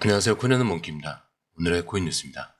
안녕하세요. 코인하는 몽키입니다. 오늘의 코인 뉴스입니다.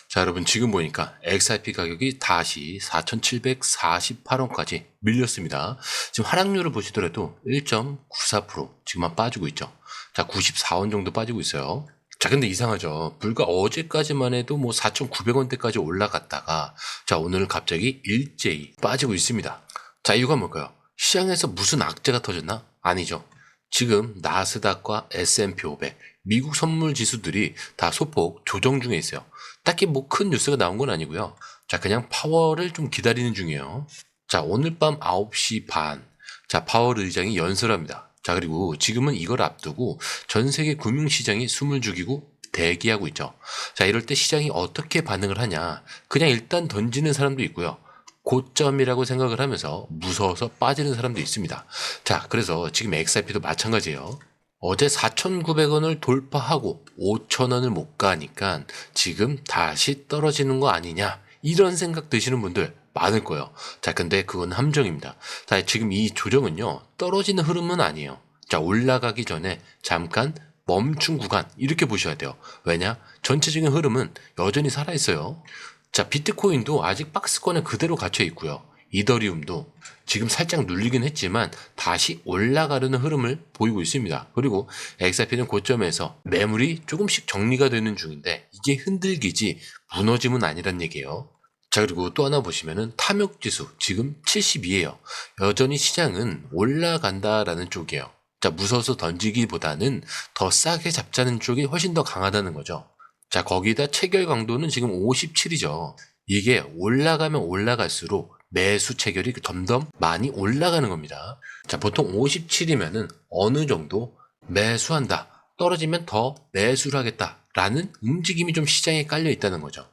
자, 여러분 지금 보니까 XRP 가격이 다시 4,748원까지 밀렸습니다. 지금 하락률을 보시더라도 1.94% 지금만 빠지고 있죠. 자, 94원 정도 빠지고 있어요. 자, 근데 이상하죠. 불과 어제까지만 해도 4,900원대까지 올라갔다가 자, 오늘은 갑자기 일제히 빠지고 있습니다. 자, 이유가 뭘까요? 시장에서 무슨 악재가 터졌나? 아니죠. 지금 나스닥과 S&P 500, 미국 선물 지수들이 다 소폭 조정 중에 있어요. 딱히 큰 뉴스가 나온 건 아니고요. 자, 그냥 파월을 좀 기다리는 중이에요. 자, 오늘 밤 9시 반. 자, 파월 의장이 연설합니다. 자, 그리고 지금은 이걸 앞두고 전 세계 금융시장이 숨을 죽이고 대기하고 있죠. 자, 이럴 때 시장이 어떻게 반응을 하냐. 그냥 일단 던지는 사람도 있고요. 고점이라고 생각을 하면서 무서워서 빠지는 사람도 있습니다. 자, 그래서 지금 XRP도 마찬가지예요. 어제 4,900원을 돌파하고 5,000원을 못 가니까 지금 다시 떨어지는 거 아니냐 이런 생각 드시는 분들 많을 거예요. 자, 근데 그건 함정입니다. 자, 지금 이 조정은요 떨어지는 흐름은 아니에요. 자, 올라가기 전에 잠깐 멈춘 구간 이렇게 보셔야 돼요. 왜냐? 전체적인 흐름은 여전히 살아있어요. 자, 비트코인도 아직 박스권에 그대로 갇혀 있고요. 이더리움도 지금 살짝 눌리긴 했지만 다시 올라가려는 흐름을 보이고 있습니다. 그리고 XRP는 고점에서 매물이 조금씩 정리가 되는 중인데 이게 흔들기지 무너짐은 아니란 얘기예요. 자, 그리고 또 하나 보시면은 탐욕지수 지금 72예요. 여전히 시장은 올라간다라는 쪽이에요. 자, 무서워서 던지기보다는 더 싸게 잡자는 쪽이 훨씬 더 강하다는 거죠. 자, 거기다 체결 강도는 지금 57이죠. 이게 올라가면 올라갈수록 매수 체결이 점점 많이 올라가는 겁니다. 자, 보통 57이면은 어느 정도 매수한다. 떨어지면 더 매수를 하겠다라는 움직임이 좀 시장에 깔려 있다는 거죠.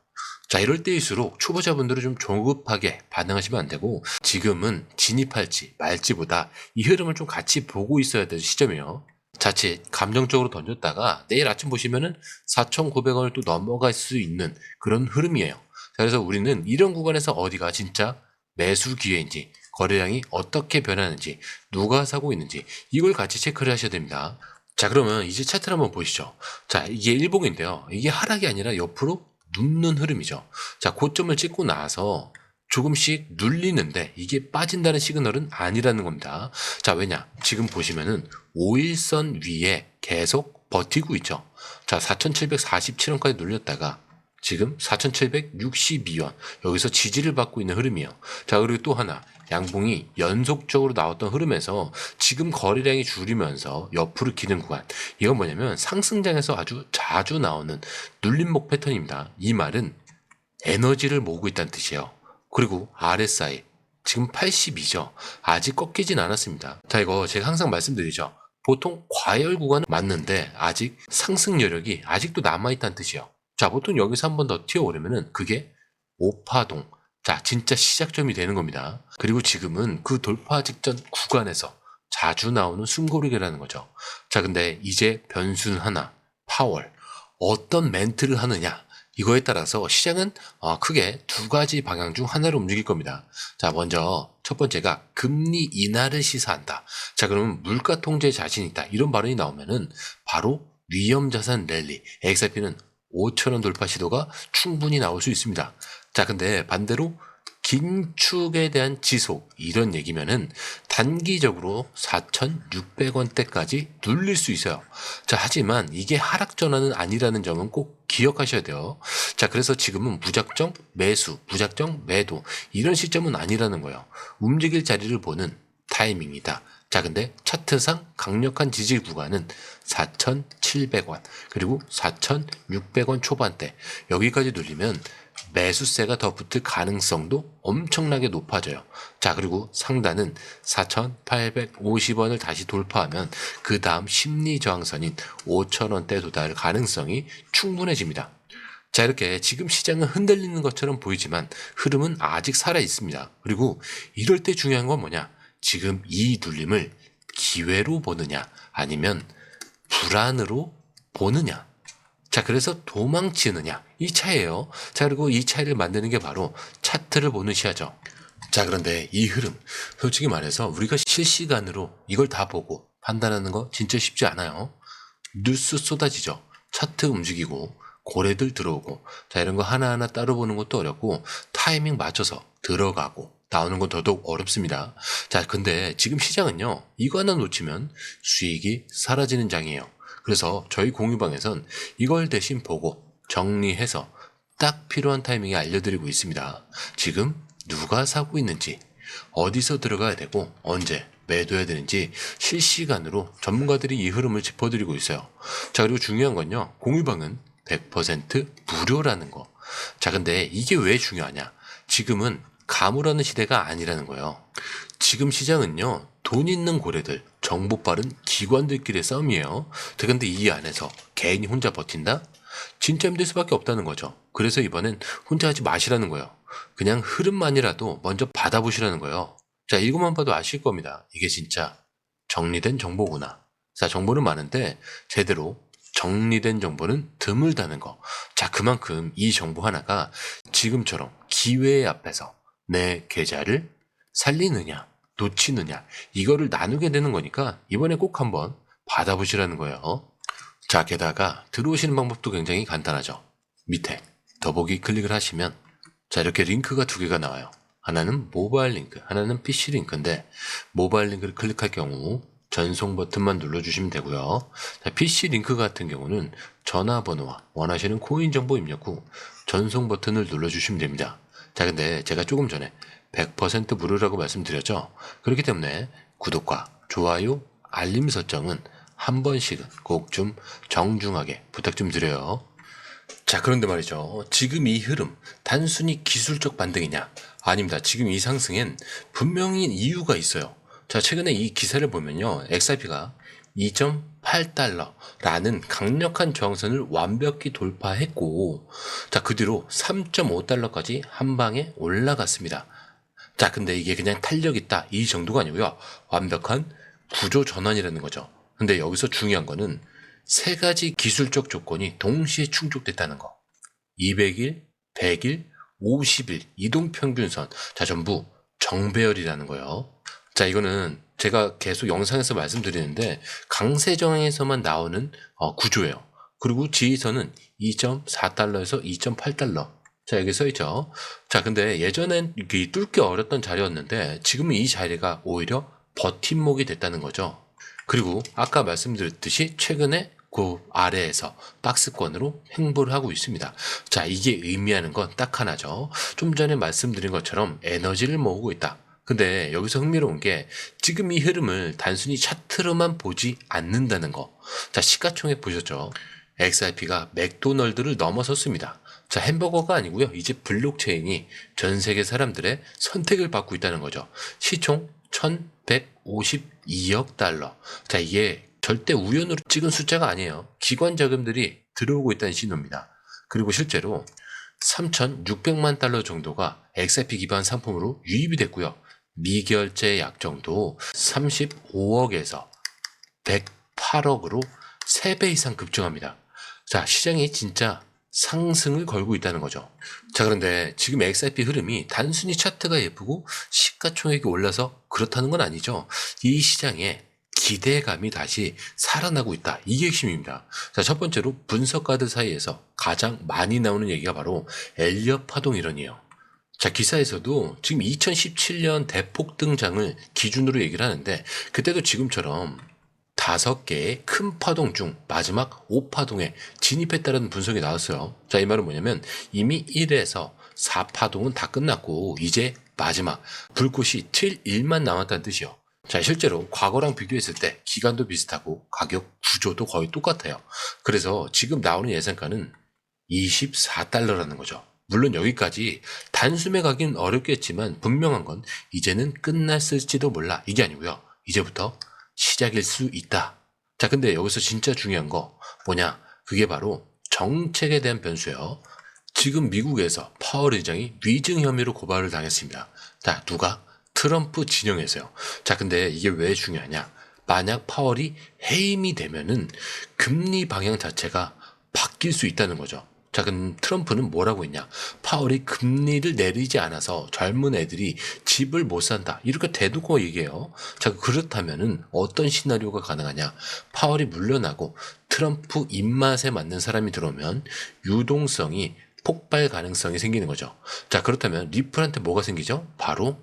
자, 이럴 때일수록 초보자분들은 좀 조급하게 반응하시면 안 되고 지금은 진입할지 말지보다 이 흐름을 좀 같이 보고 있어야 될 시점이에요. 자칫 감정적으로 던졌다가 내일 아침 보시면은 4,900원을 또 넘어갈 수 있는 그런 흐름이에요. 자, 그래서 우리는 이런 구간에서 어디가 진짜 매수 기회인지, 거래량이 어떻게 변하는지, 누가 사고 있는지 이걸 같이 체크를 하셔야 됩니다. 자, 그러면 이제 차트를 한번 보시죠. 자, 이게 일봉인데요. 이게 하락이 아니라 옆으로 눕는 흐름이죠. 자, 고점을 찍고 나서 조금씩 눌리는데 이게 빠진다는 시그널은 아니라는 겁니다. 자, 왜냐? 지금 보시면은 5일선 위에 계속 버티고 있죠. 자, 4,747원까지 눌렸다가 지금 4,762원 여기서 지지를 받고 있는 흐름이에요. 자, 그리고 또 하나 양봉이 연속적으로 나왔던 흐름에서 지금 거래량이 줄이면서 옆으로 기는 구간, 이건 뭐냐면 상승장에서 아주 자주 나오는 눌림목 패턴입니다. 이 말은 에너지를 모으고 있다는 뜻이에요. 그리고 RSI 지금 82죠. 아직 꺾이진 않았습니다. 자, 이거 제가 항상 말씀드리죠. 보통 과열 구간은 맞는데 아직 상승 여력이 아직도 남아있다는 뜻이에요. 자, 보통 여기서 한 번 더 튀어오르면은 그게 오파동, 자, 진짜 시작점이 되는 겁니다. 그리고 지금은 그 돌파 직전 구간에서 자주 나오는 숨고르기라는 거죠. 자, 근데 이제 변수는 하나, 파월. 어떤 멘트를 하느냐, 이거에 따라서 시장은 크게 두 가지 방향 중 하나로 움직일 겁니다. 자, 먼저 첫 번째가 금리 인하를 시사한다. 자, 그러면 물가 통제에 자신 있다, 이런 발언이 나오면은 바로 위험자산 랠리, XRP는 5,000원 돌파 시도가 충분히 나올 수 있습니다. 자, 근데 반대로 긴축에 대한 지속, 이런 얘기면은 단기적으로 4,600원대까지 눌릴 수 있어요. 자, 하지만 이게 하락 전환은 아니라는 점은 꼭 기억하셔야 돼요. 자, 그래서 지금은 무작정 매수, 무작정 매도, 이런 시점은 아니라는 거예요. 움직일 자리를 보는 타이밍이다. 자, 근데 차트상 강력한 지지 구간은 4,700원 그리고 4,600원 초반대, 여기까지 눌리면 매수세가 더 붙을 가능성도 엄청나게 높아져요. 자, 그리고 상단은 4,850원을 다시 돌파하면 그 다음 심리 저항선인 5,000원대 도달 가능성이 충분해집니다. 자, 이렇게 지금 시장은 흔들리는 것처럼 보이지만 흐름은 아직 살아 있습니다. 그리고 이럴 때 중요한 건 뭐냐? 지금 이 눌림을 기회로 보느냐 아니면 불안으로 보느냐. 자, 그래서 도망치느냐, 이 차이예요. 자, 그리고 이 차이를 만드는 게 바로 차트를 보는 시야죠. 자, 그런데 이 흐름, 솔직히 말해서 우리가 실시간으로 이걸 다 보고 판단하는 거 진짜 쉽지 않아요. 뉴스 쏟아지죠. 차트 움직이고 고래들 들어오고 자 이런 거 하나하나 따로 보는 것도 어렵고 타이밍 맞춰서 들어가고 나오는 건 더더욱 어렵습니다. 자 근데 지금 시장은요 이거 하나 놓치면 수익이 사라지는 장이에요. 그래서 저희 공유방에선 이걸 대신 보고 정리해서 딱 필요한 타이밍에 알려드리고 있습니다. 지금 누가 사고 있는지 어디서 들어가야 되고 언제 매도해야 되는지 실시간으로 전문가들이 이 흐름을 짚어드리고 있어요. 자 그리고 중요한 건요 공유방은 100% 무료라는 거. 자 근데 이게 왜 중요하냐, 지금은 가물하는 시대가 아니라는 거예요. 지금 시장은요 돈 있는 고래들, 정보 빠른 기관들끼리의 싸움이에요. 근데 이 안에서 개인이 혼자 버틴다? 진짜 힘들 수밖에 없다는 거죠. 그래서 이번엔 혼자 하지 마시라는 거예요. 그냥 흐름만이라도 먼저 받아보시라는 거예요. 자 이것만 봐도 아실 겁니다. 이게 진짜 정리된 정보구나. 자 정보는 많은데 제대로 정리된 정보는 드물다는 거. 자 그만큼 이 정보 하나가 지금처럼 기회 앞에서 내 계좌를 살리느냐 놓치느냐 이거를 나누게 되는 거니까 이번에 꼭 한번 받아보시라는 거예요. 자 게다가 들어오시는 방법도 굉장히 간단하죠. 밑에 더보기 클릭을 하시면 자 이렇게 링크가 두 개가 나와요. 하나는 모바일 링크, 하나는 PC 링크인데 모바일 링크를 클릭할 경우 전송 버튼만 눌러주시면 되고요. 자, PC 링크 같은 경우는 전화번호와 원하시는 코인 정보 입력 후 전송 버튼을 눌러주시면 됩니다. 자 근데 제가 조금 전에 100% 무료라고 말씀드렸죠. 그렇기 때문에 구독과 좋아요, 알림 설정은 한 번씩은 꼭 좀 정중하게 부탁 좀 드려요. 자 그런데 말이죠. 지금 이 흐름 단순히 기술적 반등이냐? 아닙니다. 지금 이 상승엔 분명히 이유가 있어요. 자 최근에 이 기사를 보면요. XRP가 2.8달러라는 강력한 저항선을 완벽히 돌파했고 자 그 뒤로 3.5달러까지 한 방에 올라갔습니다. 자 근데 이게 그냥 탄력 있다 이 정도가 아니고요. 완벽한 구조 전환이라는 거죠. 근데 여기서 중요한 거는 세 가지 기술적 조건이 동시에 충족됐다는 거. 200일, 100일, 50일 이동평균선. 자 전부 정배열이라는 거예요. 자 이거는 제가 계속 영상에서 말씀드리는데 강세정에서만 나오는 구조예요. 그리고 지지선은 2.4달러에서 2.8달러. 자 여기 써있죠. 자 근데 예전엔 뚫기 어렸던 자리였는데 지금은 이 자리가 오히려 버팀목이 됐다는 거죠. 그리고 아까 말씀드렸듯이 최근에 그 아래에서 박스권으로 횡보를 하고 있습니다. 자 이게 의미하는 건 딱 하나죠. 좀 전에 말씀드린 것처럼 에너지를 모으고 있다. 근데 여기서 흥미로운 게 지금 이 흐름을 단순히 차트로만 보지 않는다는 거. 자 시가총액 보셨죠? XRP가 맥도널드를 넘어섰습니다. 자 햄버거가 아니고요. 이제 블록체인이 전 세계 사람들의 선택을 받고 있다는 거죠. 시총 1152억 달러. 자 이게 절대 우연으로 찍은 숫자가 아니에요. 기관 자금들이 들어오고 있다는 신호입니다. 그리고 실제로 3,600만 달러 정도가 XRP 기반 상품으로 유입이 됐고요. 미결제 약정도 35억에서 108억으로 3배 이상 급증합니다. 자, 시장이 진짜 상승을 걸고 있다는 거죠. 자, 그런데 지금 XRP 흐름이 단순히 차트가 예쁘고 시가총액이 올라서 그렇다는 건 아니죠. 이 시장에 기대감이 다시 살아나고 있다. 이게 핵심입니다. 자, 첫 번째로 분석가들 사이에서 가장 많이 나오는 얘기가 바로 엘리엇 파동 이론이에요. 자, 기사에서도 지금 2017년 대폭 등장을 기준으로 얘기를 하는데 그때도 지금처럼 5개의 큰 파동 중 마지막 5파동에 진입했다는 분석이 나왔어요. 자, 이 말은 뭐냐면 이미 1에서 4파동은 다 끝났고 이제 마지막 불꽃이 튈 1만 남았다는 뜻이요. 자, 실제로 과거랑 비교했을 때 기간도 비슷하고 가격 구조도 거의 똑같아요. 그래서 지금 나오는 예상가는 24달러라는 거죠. 물론 여기까지 단숨에 가긴 어렵겠지만 분명한 건 이제는 끝났을지도 몰라 이게 아니고요. 이제부터 시작일 수 있다. 자, 근데 여기서 진짜 중요한 거 뭐냐? 그게 바로 정책에 대한 변수예요. 지금 미국에서 파월 의장이 위증 혐의로 고발을 당했습니다. 자, 누가? 트럼프 진영에서요. 자, 근데 이게 왜 중요하냐? 만약 파월이 해임이 되면은 금리 방향 자체가 바뀔 수 있다는 거죠. 자, 그럼 트럼프는 뭐라고 했냐? 파월이 금리를 내리지 않아서 젊은 애들이 집을 못 산다. 이렇게 대놓고 얘기해요. 자, 그렇다면은 어떤 시나리오가 가능하냐? 파월이 물러나고 트럼프 입맛에 맞는 사람이 들어오면 유동성이 폭발 가능성이 생기는 거죠. 자, 그렇다면 리플한테 뭐가 생기죠? 바로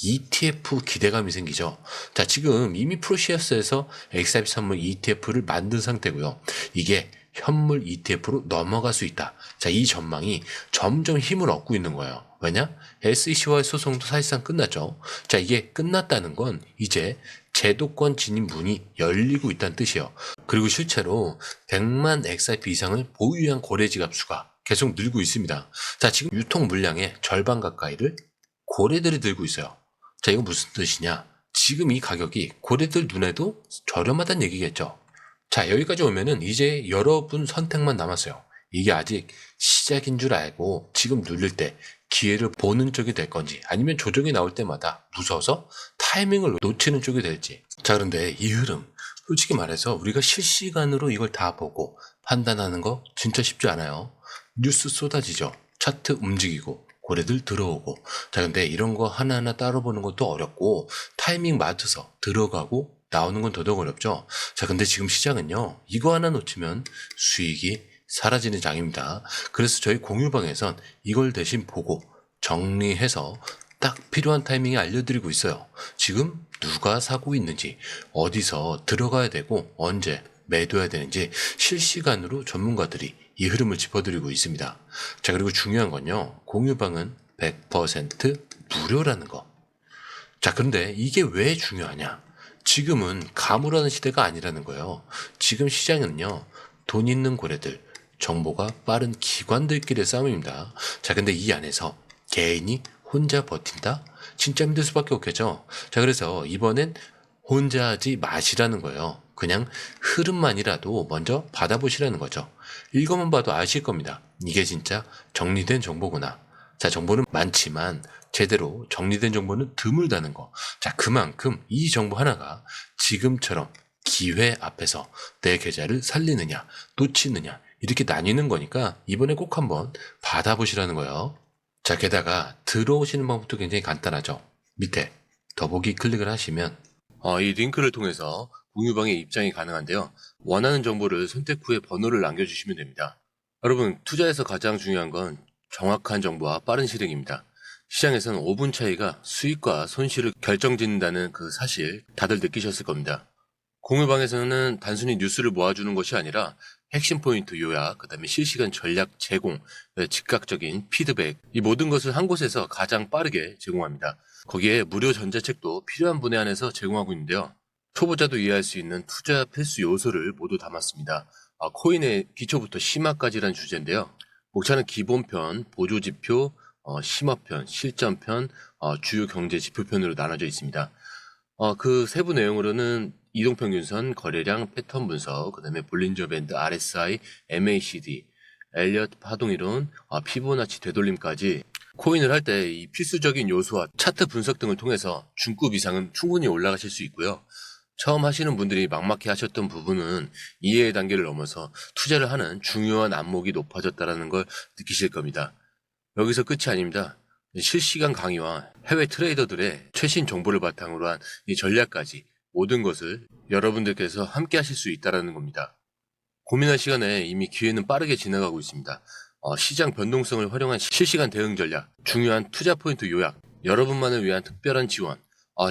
ETF 기대감이 생기죠. 자, 지금 이미 프로시어스에서 XRP 선물 ETF를 만든 상태고요. 이게 현물 ETF로 넘어갈 수 있다. 자, 이 전망이 점점 힘을 얻고 있는 거예요. 왜냐? SEC와의 소송도 사실상 끝났죠. 자, 이게 끝났다는 건 이제 제도권 진입 문이 열리고 있다는 뜻이에요. 그리고 실제로 100만 XRP 이상을 보유한 거래 지갑 수가 계속 늘고 있습니다. 자, 지금 유통 물량의 절반 가까이를 고래들이 들고 있어요. 자, 이건 무슨 뜻이냐? 지금 이 가격이 고래들 눈에도 저렴하다는 얘기겠죠. 자, 여기까지 오면은 이제 여러분 선택만 남았어요. 이게 아직 시작인 줄 알고 지금 누릴 때 기회를 보는 쪽이 될 건지, 아니면 조정이 나올 때마다 무서워서 타이밍을 놓치는 쪽이 될지. 자, 그런데 이 흐름, 솔직히 말해서 우리가 실시간으로 이걸 다 보고 판단하는 거 진짜 쉽지 않아요. 뉴스 쏟아지죠. 차트 움직이고 고래들 들어오고. 자, 근데 이런 거 하나하나 따로 보는 것도 어렵고 타이밍 맞춰서 들어가고 나오는 건 더더욱 어렵죠. 자, 근데 지금 시장은요, 이거 하나 놓치면 수익이 사라지는 장입니다. 그래서 저희 공유방에선 이걸 대신 보고 정리해서 딱 필요한 타이밍에 알려드리고 있어요. 지금 누가 사고 있는지, 어디서 들어가야 되고 언제 매도해야 되는지 실시간으로 전문가들이 이 흐름을 짚어드리고 있습니다. 자, 그리고 중요한 건요, 공유방은 100% 무료라는 거. 자, 그런데 이게 왜 중요하냐? 지금은 가물하는 시대가 아니라는 거예요. 지금 시장은요, 돈 있는 고래들, 정보가 빠른 기관들끼리의 싸움입니다. 자, 근데 이 안에서 개인이 혼자 버틴다? 진짜 힘들 수밖에 없겠죠. 자, 그래서 이번엔 혼자 하지 마시라는 거예요. 그냥 흐름만이라도 먼저 받아보시라는 거죠. 이것만 봐도 아실 겁니다. 이게 진짜 정리된 정보구나. 자, 정보는 많지만 제대로 정리된 정보는 드물다는 거. 자, 그만큼 이 정보 하나가 지금처럼 기회 앞에서 내 계좌를 살리느냐, 놓치느냐, 이렇게 나뉘는 거니까 이번에 꼭 한번 받아보시라는 거예요. 자, 게다가 들어오시는 방법도 굉장히 간단하죠. 밑에 더보기 클릭을 하시면 이 링크를 통해서 공유방에 입장이 가능한데요. 원하는 정보를 선택 후에 번호를 남겨주시면 됩니다. 여러분, 투자에서 가장 중요한 건 정확한 정보와 빠른 실행입니다. 시장에서는 5분 차이가 수익과 손실을 결정짓는다는 그 사실 다들 느끼셨을 겁니다. 공유방에서는 단순히 뉴스를 모아주는 것이 아니라 핵심 포인트 요약, 그 다음에 실시간 전략 제공, 즉각적인 피드백, 이 모든 것을 한 곳에서 가장 빠르게 제공합니다. 거기에 무료 전자책도 필요한 분야 안에서 제공하고 있는데요. 초보자도 이해할 수 있는 투자 필수 요소를 모두 담았습니다. 코인의 기초부터 심화까지란 주제인데요. 목차는 기본편, 보조지표, 심화편, 실전편, 주요 경제 지표편으로 나눠져 있습니다. 그 세부 내용으로는 이동평균선, 거래량, 패턴 분석, 그 다음에 볼린저 밴드, RSI, MACD, 엘리엇 파동이론, 피보나치 되돌림까지 코인을 할 때 이 필수적인 요소와 차트 분석 등을 통해서 중급 이상은 충분히 올라가실 수 있고요. 처음 하시는 분들이 막막해 하셨던 부분은 이해의 단계를 넘어서 투자를 하는 중요한 안목이 높아졌다는 걸 느끼실 겁니다. 여기서 끝이 아닙니다. 실시간 강의와 해외 트레이더들의 최신 정보를 바탕으로 한 이 전략까지 모든 것을 여러분들께서 함께 하실 수 있다는 겁니다. 고민할 시간에 이미 기회는 빠르게 지나가고 있습니다. 시장 변동성을 활용한 실시간 대응 전략, 중요한 투자 포인트 요약, 여러분만을 위한 특별한 지원,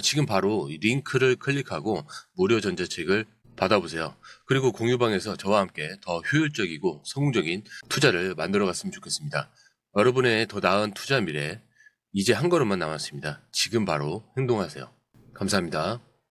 지금 바로 이 링크를 클릭하고 무료 전자책을 받아보세요. 그리고 공유방에서 저와 함께 더 효율적이고 성공적인 투자를 만들어 갔으면 좋겠습니다. 여러분의 더 나은 투자 미래, 이제 한 걸음만 남았습니다. 지금 바로 행동하세요. 감사합니다.